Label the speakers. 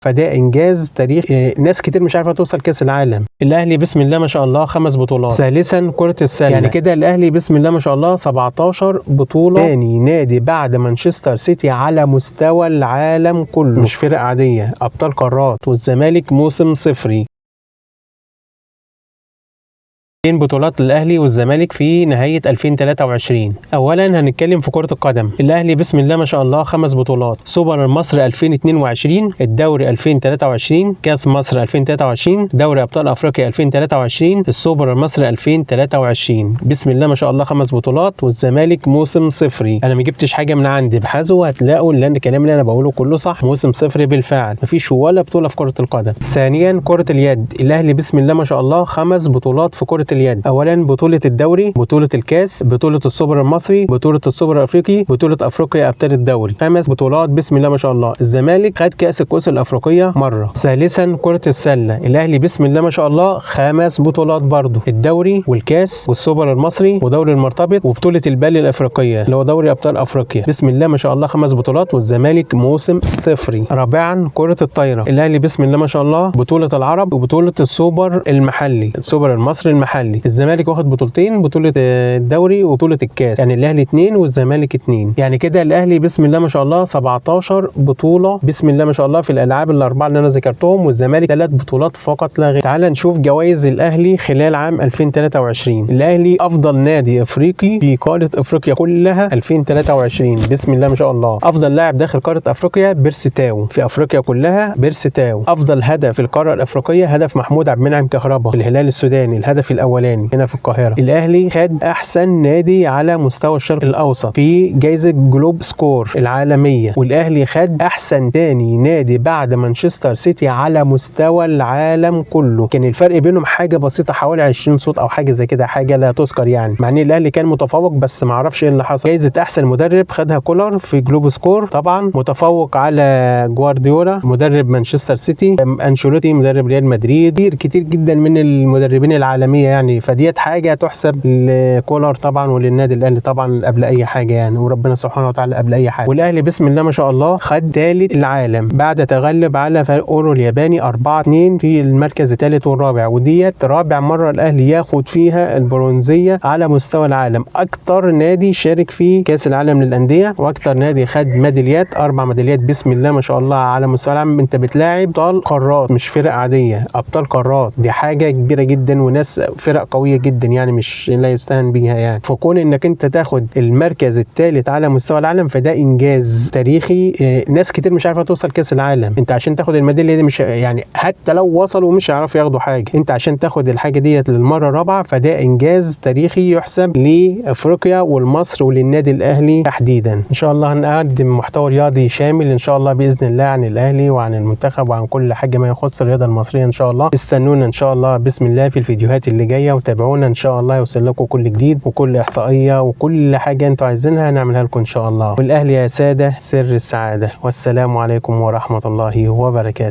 Speaker 1: فده انجاز تاريخي. ناس كتير مش عارفه توصل كاس العالم. الاهلي بسم الله ما شاء الله 5 بطولات. ثالثا كره السله، يعني كده الاهلي بسم الله ما شاء الله 17 بطوله. تاني نادي بعد مانشستر سيتي على مستوى العالم كله، مش فرق عاديه، ابطال قارات. والزمالك موسم صفري. بين بطولات الاهلي والزمالك في نهايه 2023. اولا هنتكلم في كره القدم. الاهلي بسم الله ما شاء الله 5 بطولات: سوبر مصر 2022، الدوري 2023، كاس مصر 2023، دوري ابطال افريقيا 2023، السوبر المصري 2023. بسم الله ما شاء الله 5 بطولات. والزمالك موسم صفري. انا ما جبتش حاجه من عندي، ابحثوا هتلاقوا ان الكلام اللي انا بقوله كله صح. موسم صفري بالفعل، مفيش ولا بطوله في كره القدم. ثانيا كره اليد. الاهلي بسم الله ما شاء الله 5 بطولات في كره اليد. اولا بطوله الدوري، بطوله الكاس، بطوله السوبر المصري، بطوله السوبر الافريقي، بطوله افريقيا ابطال الدوري. 5 بطولات بسم الله ما شاء الله. الزمالك خد كاس الكؤوس الافريقيه مره. ثالثا كره السله. الاهلي بسم الله ما شاء الله 5 بطولات برضه: الدوري والكاس والسوبر المصري ودوري المرتبط وبطوله البال الافريقيه اللي هو دوري ابطال افريقيا. بسم الله ما شاء الله 5 بطولات. والزمالك موسم صفري. رابعا كره الطايره. الاهلي بسم الله ما شاء الله بطوله العرب وبطوله السوبر المحلي، السوبر المصري المحلي. الزمالك واخد بطولتين، بطوله الدوري وبطوله الكاس، يعني الاهلي 2 والزمالك 2. يعني كده الاهلي بسم الله ما شاء الله 17 بطوله بسم الله ما شاء الله في الالعاب الاربعه اللي انا ذكرتهم، والزمالك 3 بطولات فقط لا غير. تعال نشوف جوائز الاهلي خلال عام 2023. الاهلي افضل نادي افريقي في قاره افريقيا كلها 2023 بسم الله ما شاء الله. افضل لاعب داخل قاره افريقيا بيرسي تاو، في افريقيا كلها بيرسي تاو. افضل هدف في القاره الافريقيه هدف محمود عبد المنعم كهربا في الهلال السوداني، الهدف الاولاني هنا في القاهره. الاهلي خد احسن نادي على مستوى الشرق الاوسط في جائزه جلوب سكور العالميه. والاهلي خد احسن تاني نادي بعد مانشستر سيتي على مستوى العالم كله. كان الفرق بينهم حاجه بسيطه، حوالي 20 صوت او حاجه زي كده، حاجه لا تذكر يعني، مع ان الاهلي كان متفوق بس ما اعرفش ايه اللي حصل. جائزه احسن مدرب خدها كولر في جلوب سكور، طبعا متفوق على جوارديولا مدرب مانشستر سيتي، انشيلوتي مدرب ريال مدريد، كتير جدا من المدربين العالميه يعني. فديت حاجه تحسب لكولر طبعا وللنادي الاهلي طبعا قبل اي حاجه يعني، وربنا سبحانه وتعالى قبل اي حاجه. والاهلي بسم الله ما شاء الله خد ثالث العالم بعد تغلب على فريق اورو الياباني 4-2 في المركز الثالث والرابع. وديت رابع مره الاهلي ياخد فيها البرونزيه على مستوى العالم. اكتر نادي شارك في كاس العالم للانديه، واكتر نادي خد ميداليات، 4 ميداليات بسم الله ما شاء الله على مستوى العالم. انت بتلاعب ابطال قارات، مش فرق عاديه، ابطال قارات. دي حاجه كبيره جدا، وناس فرق قويه جدا يعني، مش لا يستهان بيها يعني. فكون انك انت تاخد المركز الثالث على مستوى العالم فده انجاز تاريخي. ناس كتير مش عارفه توصل كاس العالم. انت عشان تاخد الميداليه دي، مش يعني حتى لو وصلوا مش هيعرفوا ياخدوا حاجه، انت عشان تاخد الحاجه ديت للمره الرابعه فده انجاز تاريخي يحسب لافريقيا ولمصر وللنادي الاهلي تحديدا. ان شاء الله هنقدم محتوى رياضي شامل ان شاء الله باذن الله عن الاهلي وعن المنتخب وعن كل حاجه ما يخص الرياضه المصريه ان شاء الله. استنونا ان شاء الله بسم الله في الفيديوهات اللي جايه، وتابعونا ان شاء الله يوصل لكم كل جديد وكل احصائيه وكل حاجه انتوا عايزينها هنعملها لكم ان شاء الله. والاهلي يا ساده سر السعاده. والسلام عليكم ورحمه الله وبركاته.